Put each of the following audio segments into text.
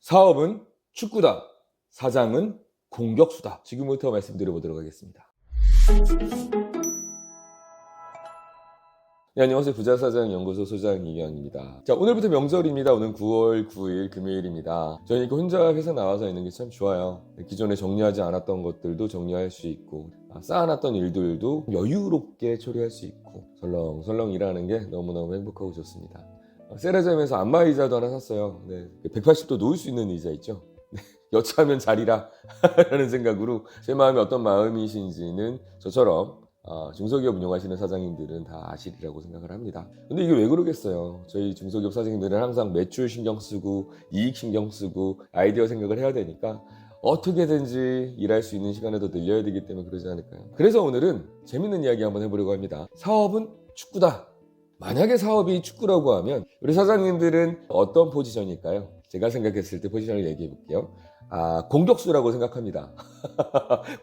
사업은 축구다. 사장은 공격수다. 지금부터 말씀드려보도록 하겠습니다. 네, 안녕하세요. 부자사장연구소 소장 이경입니다. 자, 오늘부터 명절입니다. 오늘 9월 9일 금요일입니다. 저는 이렇게 혼자 회사 나와서 있는 게 참 좋아요. 기존에 정리하지 않았던 것들도 정리할 수 있고, 쌓아놨던 일들도 여유롭게 처리할 수 있고, 설렁설렁 일하는 게 너무너무 행복하고 좋습니다. 세라점에서 안마의자도 하나 샀어요. 네, 180도 놓을 수 있는 의자 있죠. 네, 여차하면 자리라 라는 생각으로 제 마음이 어떤 마음이신지는 저처럼 중소기업 운영하시는 사장님들은 다 아시리라고 생각을 합니다. 근데 이게 왜 그러겠어요. 저희 중소기업 사장님들은 항상 매출 신경 쓰고 이익 신경 쓰고 아이디어 생각을 해야 되니까 어떻게든지 일할 수 있는 시간을 더 늘려야 되기 때문에 그러지 않을까요? 그래서 오늘은 재밌는 이야기 한번 해보려고 합니다. 사업은 축구다. 만약에 사업이 축구라고 하면 우리 사장님들은 어떤 포지션일까요? 제가 생각했을 때 포지션을 얘기해 볼게요. 공격수라고 생각합니다.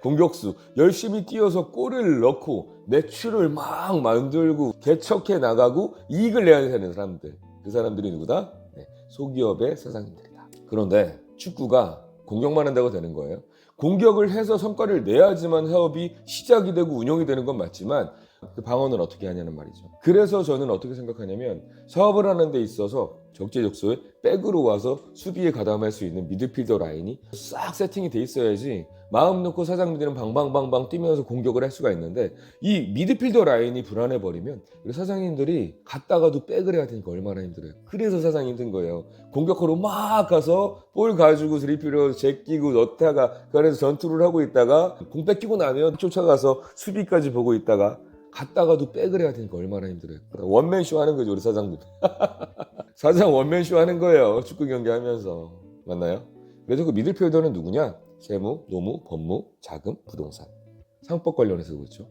공격수. 열심히 뛰어서 골을 넣고 매출을 막 만들고 개척해 나가고 이익을 내야 되는 사람들. 그 사람들이 누구다? 네, 소기업의 사장님들이다. 그런데 축구가 공격만 한다고 되는 거예요. 공격을 해서 성과를 내야지만 사업이 시작이 되고 운영이 되는 건 맞지만 그 방어는 어떻게 하냐는 말이죠. 그래서 저는 어떻게 생각하냐면 사업을 하는 데 있어서 적재적소에 백으로 와서 수비에 가담할 수 있는 미드필더 라인이 싹 세팅이 돼 있어야지 마음 놓고 사장님들은 방방방방 뛰면서 공격을 할 수가 있는데 이 미드필더 라인이 불안해버리면 우리 사장님들이 갔다가도 백을 해야 되니까 얼마나 힘들어요. 그래서 사장이 힘든 거예요. 공격하러 막 가서 볼 가지고 드리블로 제끼고 넣다가 그 안에서 전투를 하고 있다가 공 뺏기고 나면 쫓아가서 수비까지 보고 있다가 갔다가도 백을 해야 되니까 얼마나 힘들어요. 원맨쇼 하는 거죠, 우리 사장들. 사장 원맨쇼 하는 거예요. 축구 경기 하면서. 맞나요? 그래서 그 미들필더는 누구냐? 세무, 노무, 법무, 자금, 부동산. 상법 관련해서 그렇죠.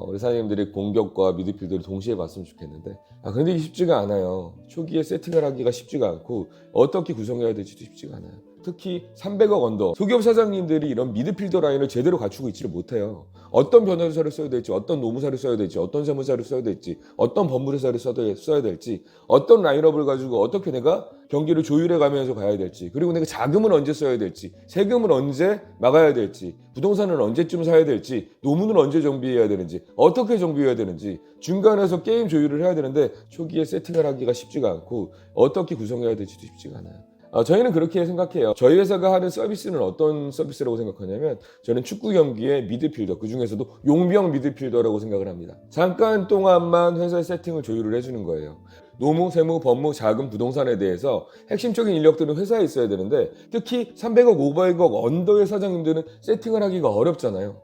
우리 사장님들이 공격과 미드필더를 동시에 봤으면 좋겠는데 그런데 이게 쉽지가 않아요. 초기에 세팅을 하기가 쉽지가 않고 어떻게 구성해야 될지도 쉽지가 않아요. 특히 300억 언더 소기업 사장님들이 이런 미드필더 라인을 제대로 갖추고 있지를 못해요. 어떤 변호사를 써야 될지, 어떤 노무사를 써야 될지, 어떤 세무사를 써야 될지, 어떤 법무사를 써야 될지, 어떤 라인업을 가지고 어떻게 내가 경기를 조율해 가면서 가야 될지, 그리고 내가 자금은 언제 써야 될지, 세금은 언제 막아야 될지, 부동산은 언제쯤 사야 될지, 노무는 언제 정비해야 되는지, 어떻게 정비해야 되는지 중간에서 게임 조율을 해야 되는데 초기에 세팅을 하기가 쉽지가 않고 어떻게 구성해야 될지도 쉽지가 않아요. 저희는 그렇게 생각해요. 저희 회사가 하는 서비스는 어떤 서비스라고 생각하냐면 저는 축구 경기의 미드필더, 그중에서도 용병 미드필더라고 생각을 합니다. 잠깐 동안만 회사의 세팅을 조율을 해주는 거예요. 노무, 세무, 법무, 자금, 부동산에 대해서 핵심적인 인력들은 회사에 있어야 되는데 특히 300억, 500억 언더의 사장님들은 세팅을 하기가 어렵잖아요.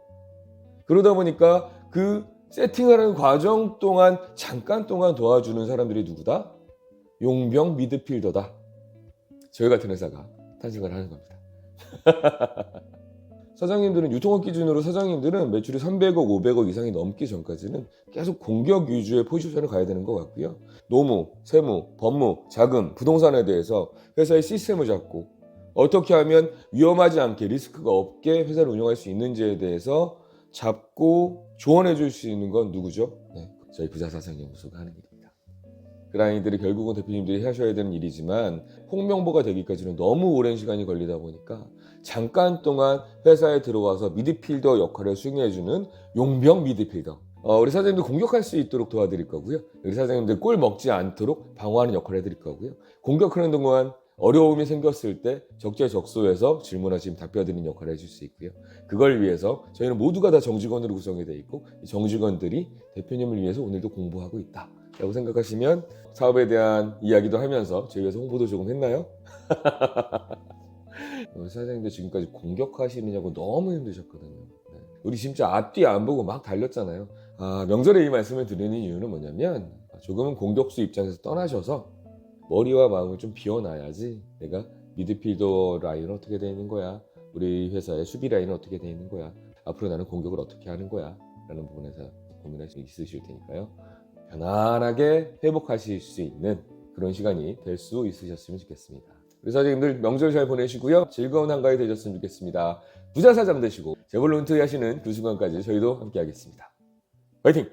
그러다 보니까 그 세팅을 하는 과정 동안 잠깐 동안 도와주는 사람들이 누구다? 용병 미드필더다. 저희 같은 회사가 탄생을 하는 겁니다. 사장님들은 유통업 기준으로 사장님들은 매출이 300억, 500억 이상이 넘기 전까지는 계속 공격 위주의 포지션을 가야 되는 것 같고요. 노무, 세무, 법무, 자금, 부동산에 대해서 회사의 시스템을 잡고 어떻게 하면 위험하지 않게 리스크가 없게 회사를 운영할 수 있는지에 대해서 잡고 조언해 줄 수 있는 건 누구죠? 네, 저희 부자사장연구소가 하는 일입니다. 그 라인들이 결국은 대표님들이 하셔야 되는 일이지만 홍명보가 되기까지는 너무 오랜 시간이 걸리다 보니까 잠깐 동안 회사에 들어와서 미드필더 역할을 수행해주는 용병 미드필더. 우리 사장님들 공격할 수 있도록 도와드릴 거고요. 우리 사장님들 골 먹지 않도록 방어하는 역할을 해드릴 거고요. 공격하는 동안 어려움이 생겼을 때 적재적소에서 질문하시면 답변드리는 역할을 해줄 수 있고요. 그걸 위해서 저희는 모두가 다 정직원으로 구성이 되어 있고 이 정직원들이 대표님을 위해서 오늘도 공부하고 있다 라고 생각하시면 사업에 대한 이야기도 하면서 저희 회사 홍보도 조금 했나요? 사장님들 지금까지 공격하시느냐고 너무 힘드셨거든요. 네. 우리 진짜 앞뒤 안 보고 막 달렸잖아요. 명절에 이 말씀을 드리는 이유는 뭐냐면 조금은 공격수 입장에서 떠나셔서 머리와 마음을 좀 비워놔야지 내가 미드필더 라인은 어떻게 되어 있는 거야, 우리 회사의 수비 라인은 어떻게 되어 있는 거야, 앞으로 나는 공격을 어떻게 하는 거야 라는 부분에서 고민할 수 있으실 테니까요. 편안하게 회복하실 수 있는 그런 시간이 될 수 있으셨으면 좋겠습니다. 우리 사장님들 명절 잘 보내시고요. 즐거운 한가위 되셨으면 좋겠습니다. 부자사장 되시고 재벌론트 하시는 그 순간까지 저희도 함께 하겠습니다. 화이팅!